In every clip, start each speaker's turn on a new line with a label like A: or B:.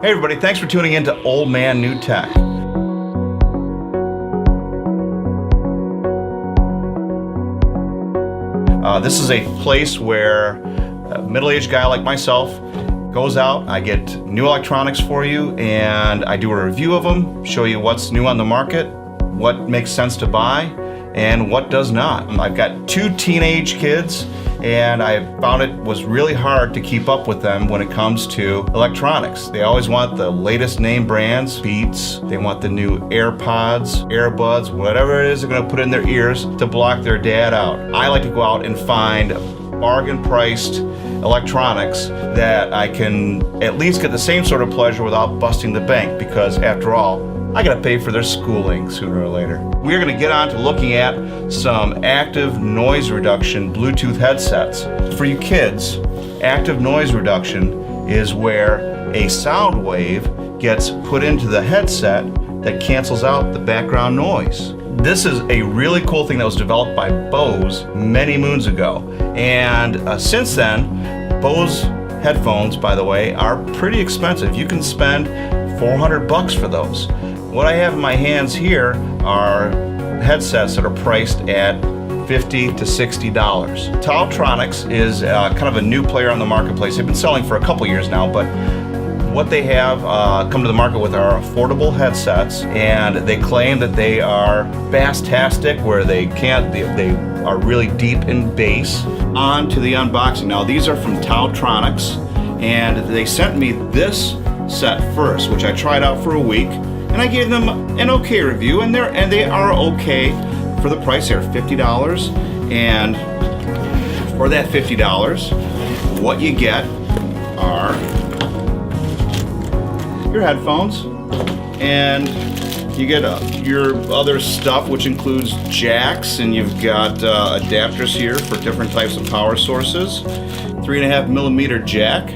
A: Hey everybody, thanks for tuning in to Old Man New Tech. This is a place where a middle-aged guy like myself goes out, I get new electronics for you, and I do a review of them, show you what's new on the market, what makes sense to buy, and what does not. I've got 2 teenage kids, and I found it was really hard to keep up with them when it comes to electronics. They always want the latest name brands, Beats, they want the new AirPods, Airbuds, whatever it is they're gonna put in their ears to block their dad out. I like to go out and find bargain priced electronics that I can at least get the same sort of pleasure without busting the bank, because after all, I gotta pay for their schooling sooner or later. We're gonna get on to looking at some active noise reduction Bluetooth headsets. For you kids, active noise reduction is where a sound wave gets put into the headset that cancels out the background noise. This is a really cool thing that was developed by Bose many moons ago. And since then, Bose headphones, by the way, are pretty expensive. You can spend $400 for those. What I have in my hands here are headsets that are priced at $50 to $60. Taotronics is kind of a new player on the marketplace. They've been selling for a couple years now, but what they have come to the market with are affordable headsets, and they claim that they are bass-tastic, where they are really deep in bass. On to the unboxing. Now these are from Taotronics, and they sent me this set first, which I tried out for a week. And I gave them an okay review, and they are okay for the price. They're $50, and for that $50, what you get are your headphones, and you get your other stuff, which includes jacks, and you've got adapters here for different types of power sources, 3.5 millimeter jack,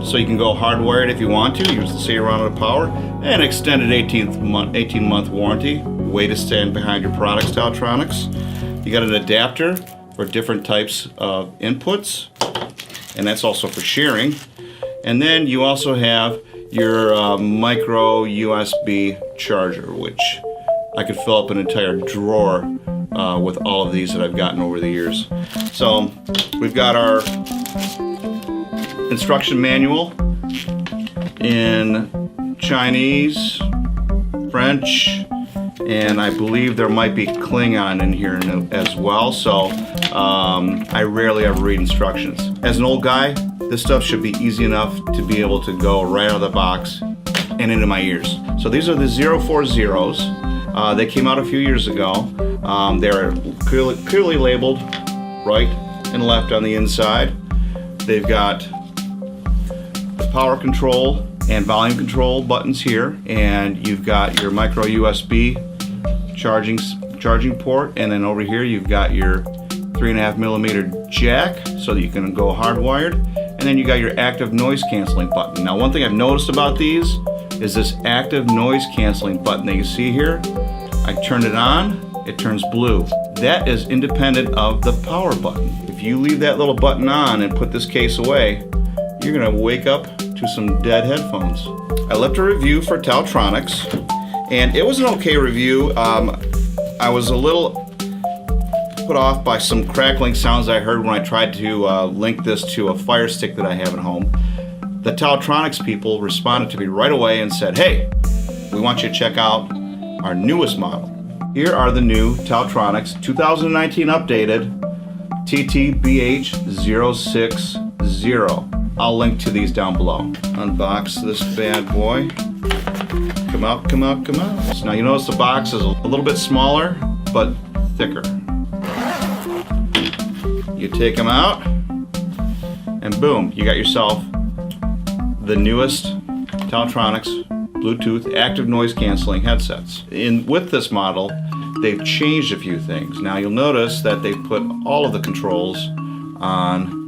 A: so you can go hardwired if you want to, use the same amount of power, and extended 18-month warranty. Way to stand behind your products, Taotronics. You got an adapter for different types of inputs, and that's also for sharing. And then you also have your micro USB charger, which I could fill up an entire drawer with all of these that I've gotten over the years. So we've got our instruction manual in Chinese, French, and I believe there might be Klingon in here as well, so I rarely ever read instructions. As an old guy, this stuff should be easy enough to be able to go right out of the box and into my ears. So these are the 040s. They came out a few years ago. They're clearly labeled right and left on the inside. They've got power control and volume control buttons here, and you've got your micro USB charging port, and then over here you've got your 3.5 millimeter jack so that you can go hardwired, and then you got your active noise canceling button. Now one thing I've noticed about these is this active noise canceling button that you see here. I turn it on, it turns blue. That is independent of the power button. If you leave that little button on and put this case away, you're gonna wake up to some dead headphones. I left a review for Taotronics, and it was an okay review. I was a little put off by some crackling sounds I heard when I tried to link this to a Fire Stick that I have at home. The Taotronics people responded to me right away and said, "Hey, we want you to check out our newest model." Here are the new Taotronics 2019 updated TT-BH060. I'll link to these down below. Unbox this bad boy. Come out, come out, come out. So now you notice the box is a little bit smaller, but thicker. You take them out, and boom, you got yourself the newest Taotronics Bluetooth active noise canceling headsets. With this model, they've changed a few things. Now you'll notice that they put all of the controls on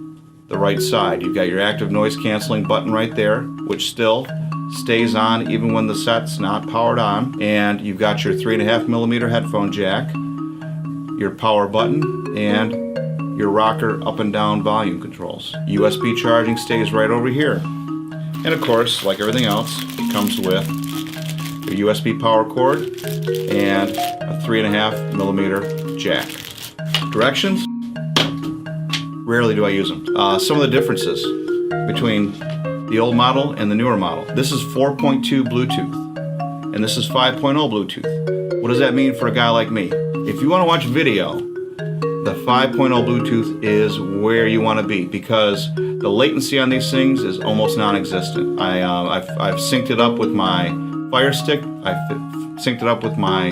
A: the right side. You've got your active noise canceling button right there, which still stays on even when the set's not powered on. And you've got your 3.5 millimeter headphone jack, your power button, and your rocker up and down volume controls. USB charging stays right over here. And of course, like everything else, it comes with a USB power cord and a 3.5 millimeter jack. Directions? Rarely do I use them. Some of the differences between the old model and the newer model. This is 4.2 Bluetooth, and this is 5.0 Bluetooth. What does that mean for a guy like me? If you want to watch video, the 5.0 Bluetooth is where you want to be, because the latency on these things is almost non-existent. I've synced it up with my Fire Stick, I've synced it up with my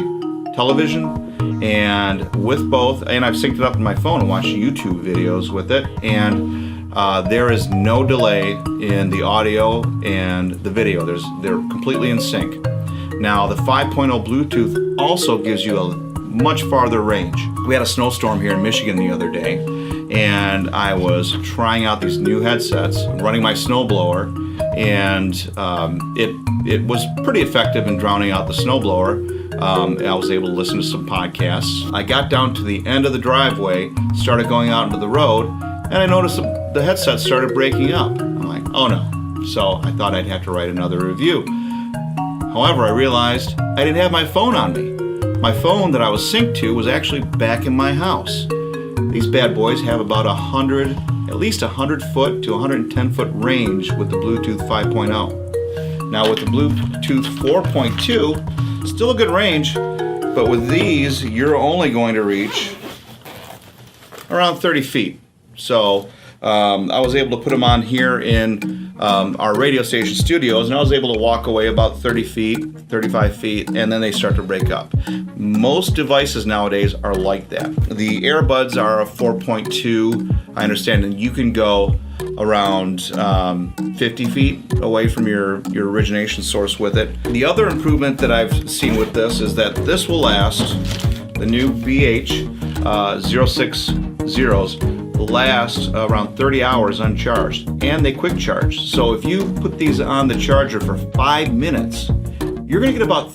A: television, and with both, and I've synced it up with my phone and watched YouTube videos with it, and there is no delay in the audio and the video. They're completely in sync. Now, the 5.0 Bluetooth also gives you a much farther range. We had a snowstorm here in Michigan the other day, and I was trying out these new headsets, running my snowblower, and it was pretty effective in drowning out the snowblower. I was able to listen to some podcasts. I got down to the end of the driveway, started going out into the road, and I noticed the headset started breaking up. I'm like, oh no. So I thought I'd have to write another review. However, I realized I didn't have my phone on me. My phone that I was synced to was actually back in my house. These bad boys have about at least 100 foot to 110 foot range with the Bluetooth 5.0. Now with the Bluetooth 4.2, still a good range, but with these, you're only going to reach around 30 feet. So I was able to put them on here in our radio station studios, and I was able to walk away about 30 feet, 35 feet, and then they start to break up. Most devices nowadays are like that. The earbuds are a 4.2, I understand, and you can go around 50 feet away from your origination source with it. The other improvement that I've seen with this is that this will last, the new BH060s last around 30 hours uncharged, and they quick charge. So if you put these on the charger for 5 minutes, you're going to get about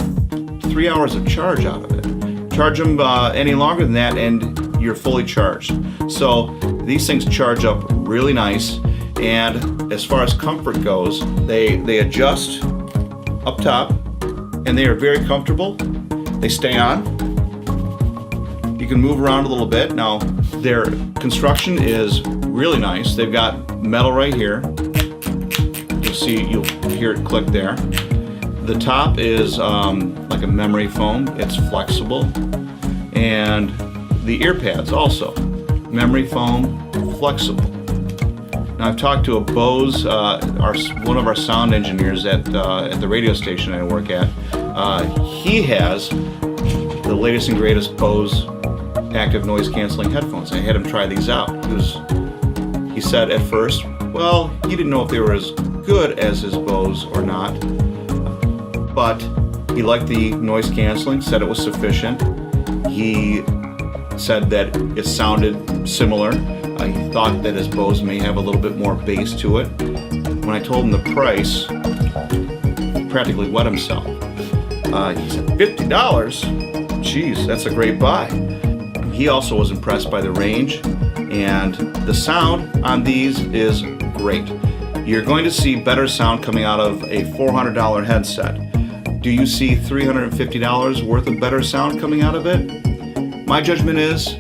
A: 3 hours of charge out of it. Charge them any longer than that and you're fully charged. So these things charge up really nice, and as far as comfort goes, they adjust up top and they are very comfortable. They stay on. You can move around a little bit. Now, their construction is really nice. They've got metal right here. You'll hear it click there. The top is like a memory foam. It's flexible. And the ear pads also, memory foam, flexible. Now, I've talked to a Bose, one of our sound engineers at the radio station I work at. He has the latest and greatest Bose active noise canceling headphones. I had him try these out. He said at first, well, he didn't know if they were as good as his Bose or not, but he liked the noise canceling, said it was sufficient. He said that it sounded similar. He thought that his Bose may have a little bit more bass to it. When I told him the price, he practically wet himself. He said, $50? Geez, that's a great buy. He also was impressed by the range, and the sound on these is great. You're going to see better sound coming out of a $400 headset. Do you see $350 worth of better sound coming out of it? My judgment is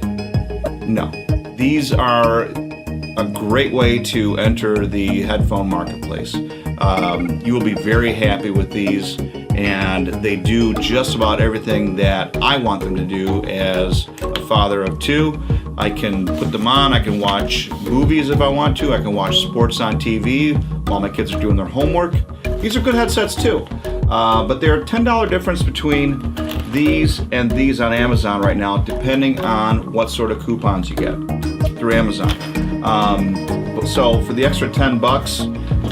A: no. These are a great way to enter the headphone marketplace. You will be very happy with these, and they do just about everything that I want them to do as a father of two. I can put them on, I can watch movies if I want to, I can watch sports on TV while my kids are doing their homework. These are good headsets too, but there are $10 difference between these and these on Amazon right now, depending on what sort of coupons you get through Amazon. So for the extra $10,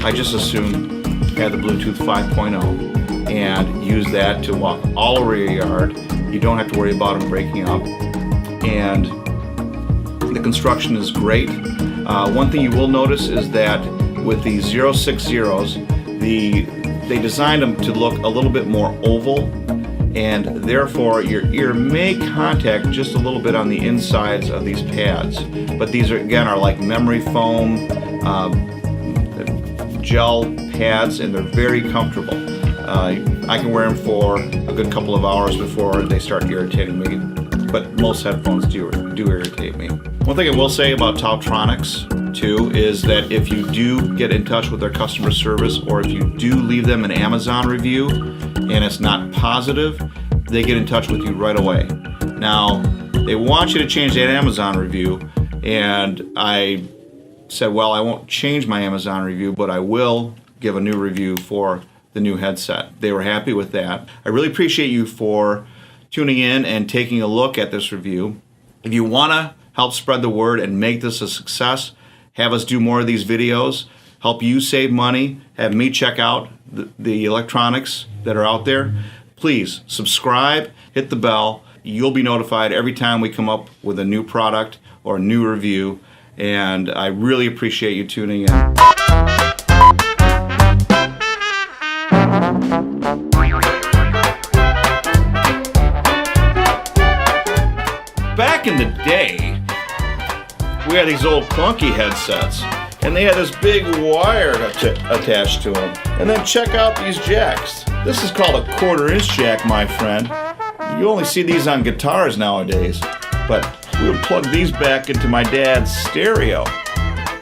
A: I just assume add the Bluetooth 5.0 and use that to walk all over your yard. You don't have to worry about them breaking up, and the construction is great. One thing you will notice is that with the 060s, they designed them to look a little bit more oval, and therefore your ear may contact just a little bit on the insides of these pads. But these are, again, are like memory foam, gel pads, and they're very comfortable. I can wear them for a good couple of hours before they start irritating me, but most headphones do irritate me. One thing I will say about Taotronics too is that if you do get in touch with their customer service, or if you do leave them an Amazon review and it's not positive, they get in touch with you right away. Now, they want you to change that Amazon review, and I said, well, I won't change my Amazon review, but I will give a new review for the new headset. They were happy with that. I really appreciate you for tuning in and taking a look at this review. If you want to help spread the word and make this a success, have us do more of these videos, help you save money, have me check out the electronics that are out there, please subscribe, hit the bell. You'll be notified every time we come up with a new product or a new review, and I really appreciate you tuning in. Back in the day, we had these old clunky headsets, and they had this big wire attached to them. And then check out these jacks. This is called a 1/4-inch jack, my friend. You only see these on guitars nowadays, but we would plug these back into my dad's stereo,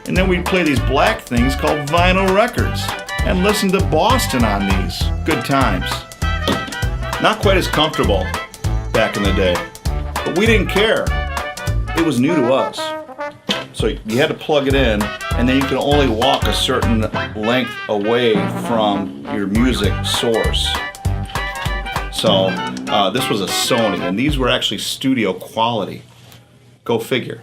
A: and then we'd play these black things called vinyl records and listen to Boston on these. Good times. Not quite as comfortable back in the day, but we didn't care. It was new to us. So you had to plug it in, and then you could only walk a certain length away from your music source. So this was a Sony, and these were actually studio quality. Go figure.